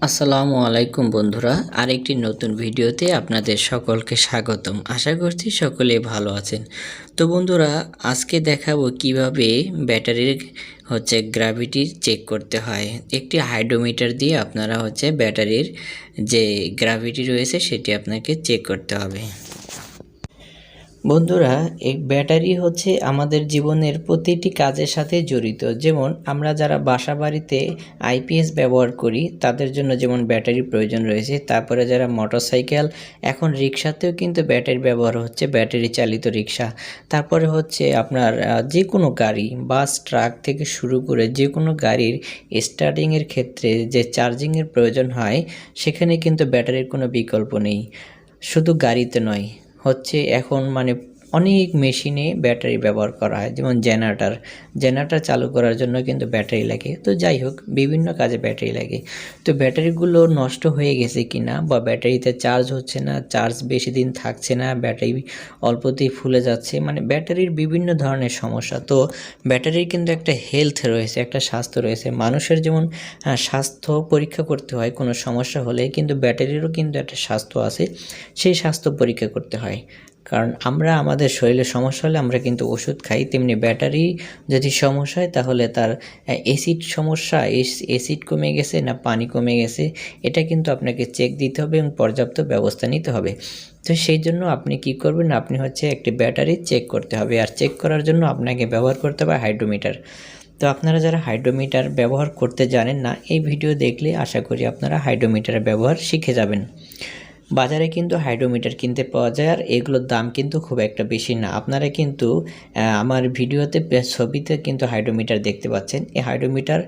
আসসালামু আলাইকুম বন্ধুরা, আরেকটি নতুন ভিডিওতে আপনাদের সকলকে স্বাগতম। আশা করছি সকলে ভালো আছেন। তো বন্ধুরা, আজকে দেখাবো কিভাবে ব্যাটারির গ্র্যাভিটি চেক করতে হয়। একটি হাইড্রোমিটার দিয়ে আপনারা ব্যাটারির যে গ্র্যাভিটি রয়েছে সেটি আপনাকে চেক করতে হবে। বন্ধুরা, এই ব্যাটারি আমাদের জীবনের প্রতিটি কাজের সাথে জড়িত। যেমন আমরা যারা বাসা বাড়িতে আইপিএস ব্যবহার করি তাদের জন্য যেমন ব্যাটারির প্রয়োজন রয়েছে। তারপরে যারা মোটরসাইকেল, এখন রিক্সাতেও কিন্তু ব্যাটারি ব্যবহার হচ্ছে, ব্যাটারি চালিত রিক্সা। তারপরে আপনার যে কোনো গাড়ি, বাস, ট্রাক থেকে শুরু করে যে কোনো গাড়ির স্টার্টিংয়ের ক্ষেত্রে যে চার্জিংয়ের প্রয়োজন হয়, সেখানে কিন্তু ব্যাটারির কোনো বিকল্প নেই। শুধু গাড়িতে নয়, এখন অনেক মেশিনে ব্যাটারি ব্যবহার করা হয়। যেমন জেনারেটর চালু করার জন্য কিন্তু ব্যাটারি লাগে। তো যাই হোক, বিভিন্ন কাজে ব্যাটারি লাগে। তো ব্যাটারিগুলো নষ্ট হয়ে গেছে কিনা, বা ব্যাটারিতে চার্জ হচ্ছে না, চার্জ বেশি দিন থাকছে না, ব্যাটারি অল্পতেই ফুলে যাচ্ছে, ব্যাটারির বিভিন্ন ধরনের সমস্যা। তো ব্যাটারির কিন্তু একটা হেলথ রয়েছে, একটা স্বাস্থ্য রয়েছে। মানুষের যেমন স্বাস্থ্য পরীক্ষা করতে হয় কোনো সমস্যা হলে, কিন্তু ব্যাটারিরও কিন্তু একটা স্বাস্থ্য আছে, সেই স্বাস্থ্য পরীক্ষা করতে হয়। কারণ আমরা আমাদের শরীরে সমস্যা হলে আমরা কিন্তু ওষুধ খাই, তেমনি ব্যাটারি যদি সমস্যা হয় তাহলে তার অ্যাসিড সমস্যা, অ্যাসিড কমে গেছে না পানি কমে গেছে, এটা কিন্তু আপনাকে চেক দিতে হবে এবং পর্যাপ্ত ব্যবস্থা নিতে হবে। তো সেই জন্য আপনি কি করবেন, আপনি একটি ব্যাটারি চেক করতে হবে। আর চেক করার জন্য আপনাকে ব্যবহার করতে হবে হাইড্রোমিটার। তো আপনারা যারা হাইড্রোমিটার ব্যবহার করতে জানেন না, এই ভিডিও দেখলে আশা করি আপনারা হাইড্রোমিটারের ব্যবহার শিখে যাবেন। বাজারে কিন্তু হাইড্রোমিটার কিনতে পাওয়া যায়, আর এগুলোর দাম কিন্তু খুব একটা বেশি না। আপনারা কিন্তু আমার ভিডিওতে ছবিতে কিন্তু হাইড্রোমিটার দেখতে পাচ্ছেন। এই হাইড্রোমিটার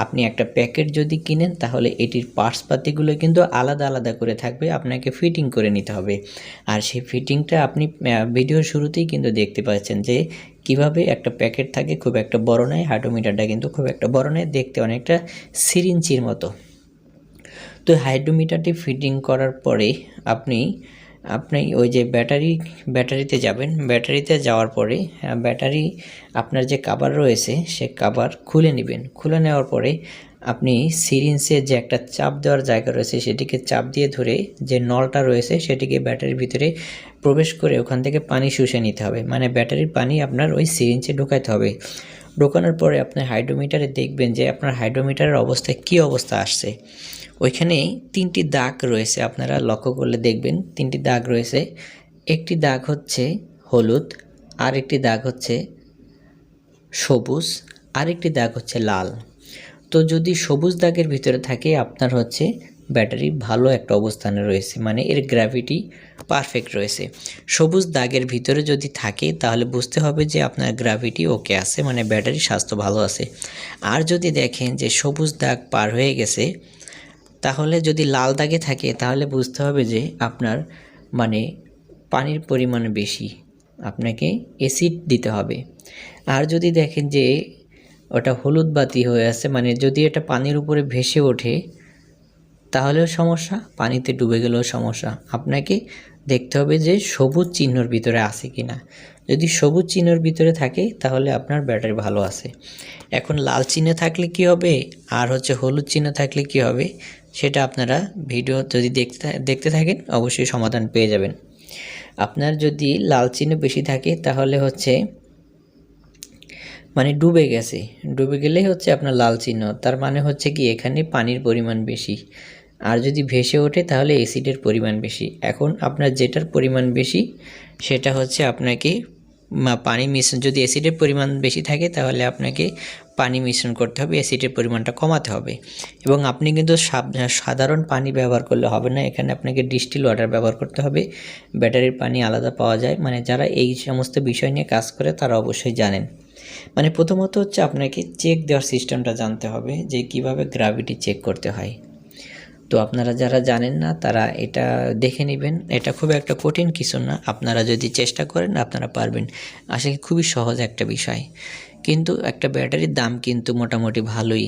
আপনি একটা প্যাকেট যদি কিনেন তাহলে এটির পার্টসপাতিগুলো কিন্তু আলাদা আলাদা করে থাকবে, আপনাকে ফিটিং করে নিতে হবে। আর সেই ফিটিংটা আপনি ভিডিওর শুরুতেই কিন্তু দেখতে পাচ্ছেন যে কিভাবে একটা প্যাকেট থাকে, খুব একটা বড় নয়। হাইড্রোমিটারটা কিন্তু খুব একটা বড় নয়, দেখতে অনেকটা সিরিঞ্জির মতো। তো হাইড্রোমিটারটি ফিটিং করার পরে আপনি ওই যে ব্যাটারিতে যাবেন। ব্যাটারিতে যাওয়ার পরে ব্যাটারি আপনার যে কভার রয়েছে সে কভার খুলে নেবেন। খুলে নেওয়ার পরে আপনি সিরিঞ্জে যে একটা চাপ দেওয়ার জায়গা রয়েছে সেটিকে চাপ দিয়ে ধরে যে নলটা রয়েছে সেটিকে ব্যাটারির ভিতরে প্রবেশ করে ওখান থেকে পানি শুষে নিতে হবে। ব্যাটারির পানি আপনার ওই সিরিঞ্জে ঢোকাতে হবে। ঢোকানোর পরে আপনি হাইড্রোমিটারে দেখবেন যে আপনার হাইড্রোমিটারের অবস্থায় কী অবস্থা আসছে। ওইখানে 3টি দাগ রয়েছে, আপনারা লক্ষ্য করলে দেখবেন 3টি দাগ রয়েছে। একটি দাগ হলুদ, আরেকটি দাগ সবুজ, আরেকটি দাগ লাল। তো যদি সবুজ দাগের ভিতরে থাকে আপনার ব্যাটারি ভালো একটা অবস্থানে রয়েছে, এর গ্র্যাভিটি পারফেক্ট রয়েছে। সবুজ দাগের ভিতরে যদি থাকে তাহলে বুঝতে হবে যে আপনার গ্র্যাভিটি ওকে আছে, ব্যাটারির স্বাস্থ্য ভালো আছে। আর যদি দেখেন যে সবুজ দাগ পার হয়ে গেছে, তাহলে যদি লাল দাগে থাকে তাহলে বুঝতে হবে যে আপনার পানির পরিমাণ বেশি, আপনাকে অ্যাসিড দিতে হবে। আর যদি দেখেন যে ওটা হলুদ বাতি হয়ে আছে, যদি এটা পানির উপরে ভেসে ওঠে তাহলেও সমস্যা, পানিতে ডুবে গেলেও সমস্যা। আপনাকে দেখতে হবে যে সবুজ চিহ্নর ভিতরে আছে কিনা। যদি সবুজ চিহ্নর ভিতরে থাকে তাহলে আপনার ব্যাটারি ভালো আছে। এখন লাল চিহ্ন থাকলে কি হবে, আর হলুদ চিহ্ন থাকলে কি হবে, সেটা আপনারা ভিডিও যদি দেখতে থাকেন অবশ্যই সমাধান পেয়ে যাবেন। আপনার যদি লাল চিহ্ন বেশি থাকে তাহলে ডুবে গেছে, ডুবে গেলেই আপনার লাল চিহ্ন, তার কি এখানে পানির পরিমাণ বেশি। আর যদি ভেসে ওঠে তাহলে অ্যাসিডের পরিমাণ বেশি। এখন আপনার যেটার পরিমাণ বেশি সেটা আপনাকে পানি মিশ্রণ, যদি অ্যাসিডের পরিমাণ বেশি থাকে তাহলে আপনাকে পানি মিশ্রণ করতে হবে, অ্যাসিডের পরিমাণটা কমাতে হবে। এবং আপনি কিন্তু সাধারণ পানি ব্যবহার করলে হবে না, এখানে আপনাকে ডিস্টিল ওয়াটার ব্যবহার করতে হবে। ব্যাটারির পানি আলাদা পাওয়া যায়, যারা এই সমস্ত বিষয় নিয়ে কাজ করে তারা অবশ্যই জানেন। প্রথমত আপনাকে চেক দেওয়ার সিস্টেমটা জানতে হবে যে কিভাবে গ্র্যাভিটি চেক করতে হয়। তো আপনারা যারা জানেন না তারা এটা দেখে নেবেন, এটা খুব একটা কঠিন কিছু না, আপনারা যদি চেষ্টা করেন আপনারা পারবেন। আসলে খুবই সহজ একটা বিষয়, কিন্তু একটা ব্যাটারির দাম কিন্তু মোটামুটি ভালোই।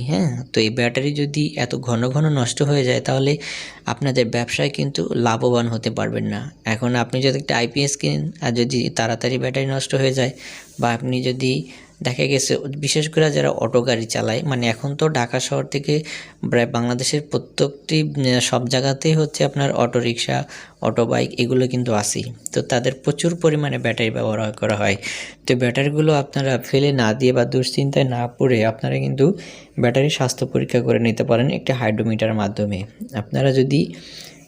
তো এই ব্যাটারি যদি এত ঘন ঘন নষ্ট হয়ে যায় তাহলে আপনাদের ব্যবসায় কিন্তু লাভবান হতে পারবেন না। এখন আপনি যদি একটা আইপিএস কিনেন আর যদি তাড়াতাড়ি ব্যাটারি নষ্ট হয়ে যায়, বা আপনি যদি দেখা গেছে বিশেষ করে যারা অটো গাড়ি চালায়, মানে এখন তো ঢাকা শহর থেকে প্রায় বাংলাদেশের প্রত্যেকটি সব জায়গাতেই হচ্ছে আপনার অটো রিকশা, অটো বাইক এগুলো কিন্তু আছেই। তো তাদের প্রচুর পরিমাণে ব্যাটারি ব্যবহার করা হয়। তো ব্যাটারিগুলো আপনারা ফেলে না দিয়ে বা দুশ্চিন্তায় না পড়ে আপনারা কিন্তু ব্যাটারির স্বাস্থ্য পরীক্ষা করে নিতে পারেন একটি হাইড্রোমিটারের মাধ্যমে। আপনারা যদি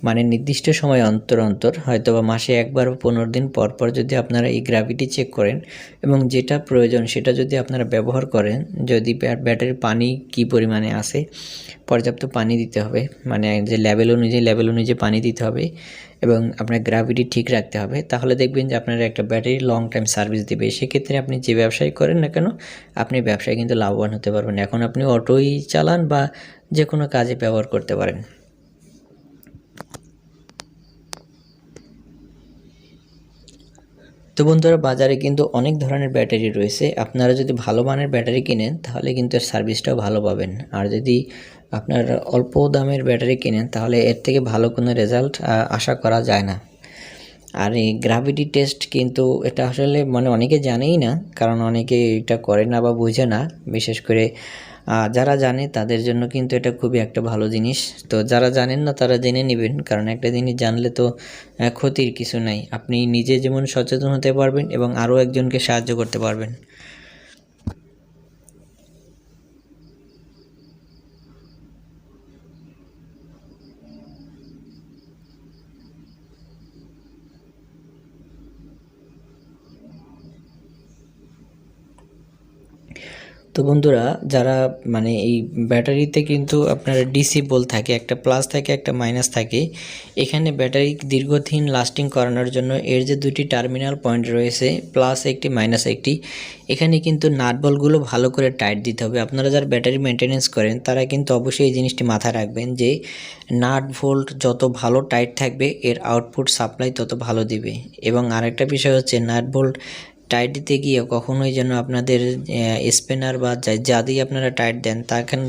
মানে নির্দিষ্ট সময় অন্তর অন্তর হয়তো বা মাসে একবার বা 15 দিন পর পর যদি আপনারা এই গ্র্যাভিটি চেক করেন এবং যেটা প্রয়োজন সেটা যদি আপনারা ব্যবহার করেন, যদি ব্যাটারির পানি কী পরিমাণে আছে, পর্যাপ্ত পানি দিতে হবে, মানে যে লেভেল অনুযায়ী পানি দিতে হবে এবং আপনার গ্র্যাভিটি ঠিক রাখতে হবে, তাহলে দেখবেন যে আপনার একটা ব্যাটারি লং টাইম সার্ভিস দিবে। সেক্ষেত্রে আপনি যে ব্যবসায় করেন না কেন, আপনি ব্যবসায় কিন্তু লাভবান হতে পারবেন। এখন আপনি অটোই চালান বা যে কোনো কাজে ব্যবহার করতে পারেন। তো বন্ধুরা, বাজারে কিন্তু অনেক ধরনের ব্যাটারি রয়েছে। আপনারা যদি ভালো মানের ব্যাটারি কিনেন তাহলে কিন্তু এর সার্ভিসটাও ভালো পাবেন, আর যদি আপনার অল্প দামের ব্যাটারি কিনেন তাহলে এর থেকে ভালো কোনো রেজাল্ট আশা করা যায় না। আর এই গ্র্যাভিটি টেস্ট কিন্তু এটা আসলে মানে অনেকে জানেই না, কারণ অনেকে এটা করে না বা বোঝে না। বিশেষ করে যারা জানে তাদের জন্য কিন্তু এটা খুবই একটা ভালো জিনিস। তো যারা জানেন না তারা জেনে নেবেন, কারণ একটা জিনিস জানলে তো ক্ষতির কিছু নাই। আপনি নিজে যেমন সচেতন হতে পারবেন এবং আরও একজনকে সাহায্য করতে পারবেন। তো বন্ধুরা, যারা মানে এই ব্যাটারিতে কিন্তু আপনার ডিসি বল থাকে, একটা প্লাস থাকে একটা মাইনাস থাকে। এখানে ব্যাটারি দীর্ঘদিন লাস্টিং করানোর জন্য এর যে দুটি টার্মিনাল পয়েন্ট রয়েছে, প্লাস একটি মাইনাস একটি, এখানে কিন্তু নাট বলগুলো ভালো করে টাইট দিতে হবে। আপনারা যারা ব্যাটারি মেনটেনেন্স করেন তারা কিন্তু অবশ্যই এই জিনিসটি মাথায় রাখবেন যে নাট ভোল্ট যত ভালো টাইট থাকবে এর আউটপুট সাপ্লাই তত ভালো দিবে। এবং আরেকটা বিষয় হচ্ছে নাট ভোল্ট টাইট দিতে গিয়ে কখনোই যেন আপনাদের স্পিনার বা যা দিয়ে আপনারা টাইট দেন তখন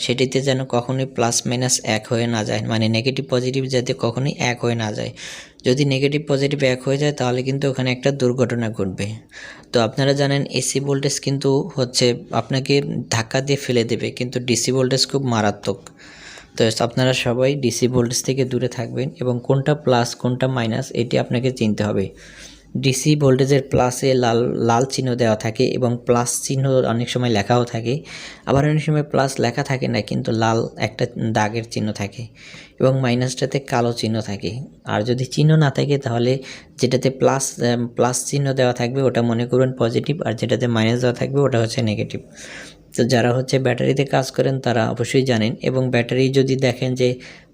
সেটিতে যেন কখনোই প্লাস মাইনাস এক হয়ে না যায়, মানে নেগেটিভ পজিটিভ যাতে কখনোই এক হয়ে না যায়। যদি নেগেটিভ পজিটিভ এক হয়ে যায় তাহলে কিন্তু ওখানে একটা দুর্ঘটনা ঘটবে। তো আপনারা জানেন এসি ভোল্টেজ কিন্তু হচ্ছে আপনাকে ধাক্কা দিয়ে ফেলে দেবে, কিন্তু ডিসি ভোল্টেজ খুব মারাত্মক। তো আপনারা সবাই ডিসি ভোল্টেজ থেকে দূরে থাকবেন এবং কোনটা প্লাস কোনটা মাইনাস এটি আপনাকে চিনতে হবে। ডিসি ভোল্টেজের প্লাসে লাল লাল চিহ্ন দেওয়া থাকে এবং প্লাস চিহ্ন অনেক সময় লেখাও থাকে, আবার অনেক সময় প্লাস লেখা থাকে না কিন্তু লাল একটা দাগের চিহ্ন থাকে, এবং মাইনাসটাতে কালো চিহ্ন থাকে। আর যদি চিহ্ন না থাকে তাহলে যেটাতে প্লাস চিহ্ন দেওয়া থাকবে ওটা মনে করবেন পজিটিভ, আর যেটাতে মাইনাস দেওয়া থাকবে ওটা হচ্ছে নেগেটিভ। তো যারা হচ্ছে ব্যাটারিতে কাজ করেন তারা অবশ্যই জানেন। এবং ব্যাটারি যদি দেখেন যে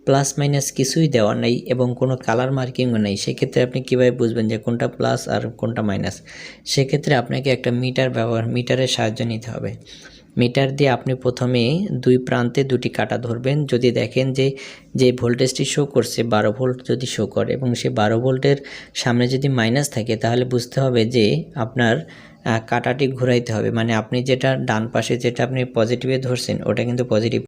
প্লাস মাইনাস কিছুই দেওয়া নেই এবং কোনো কালার মার্কিংও নেই, সেক্ষেত্রে আপনি কীভাবে বুঝবেন যে কোনটা প্লাস আর কোনটা মাইনাস? সেক্ষেত্রে আপনাকে একটা মিটারের সাহায্য নিতে হবে। মিটার দিয়ে আপনি প্রথমে দুই প্রান্তে দুটি কাঁটা ধরবেন। যদি দেখেন যে ভোল্টেজটি শো করছে 12 ভোল্ট যদি শো করে এবং সে 12 ভোল্টের সামনে যদি মাইনাস থাকে তাহলে বুঝতে হবে যে আপনার কাঁটাটি ঘুরাইতে হবে, মানে আপনি যেটা ডান পাশে যেটা আপনি পজিটিভে ধরছেন ওটা কিন্তু পজিটিভ